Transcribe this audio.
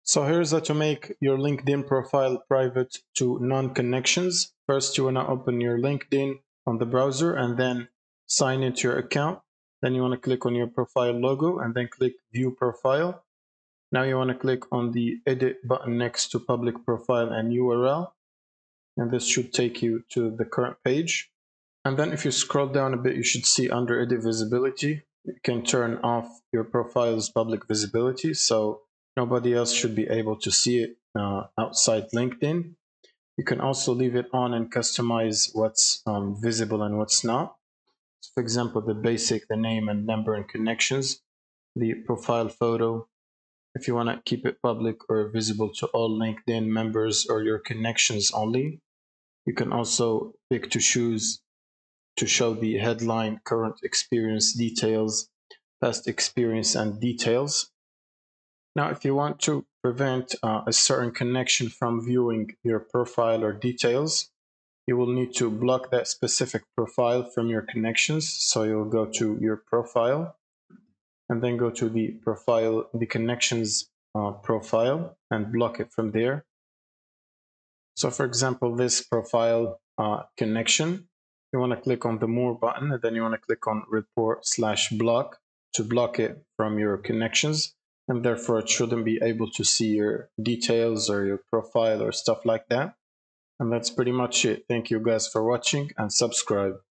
So here's how to make your LinkedIn profile private to non-connections. First, you want to open your LinkedIn on the browser and then sign into your account. Then you want to click on your profile logo and then click View Profile. Now you want to click on the Edit button next to Public Profile and URL. And this should take you to the current page. And then if you scroll down a bit, you should see under Edit Visibility, you can turn off your profile's public visibility. So nobody else should be able to see it outside LinkedIn. You can also leave it on and customize what's visible and what's not. So for example, the basic, the name and number and connections, the profile photo. If you want to keep it public or visible to all LinkedIn members or your connections only, you can also pick to choose to show the headline, current experience details, past experience and details. Now, if you want to prevent a certain connection from viewing your profile or details, you will need to block that specific profile from your connections. So you'll go to your profile and then go to the profile, the connections profile and block it from there. So for example, this profile connection, you want to click on the More button and then you want to click on Report/block to block it from your connections, and therefore it shouldn't be able to see your details or your profile or stuff like that. And that's pretty much it. Thank you guys for watching and subscribe.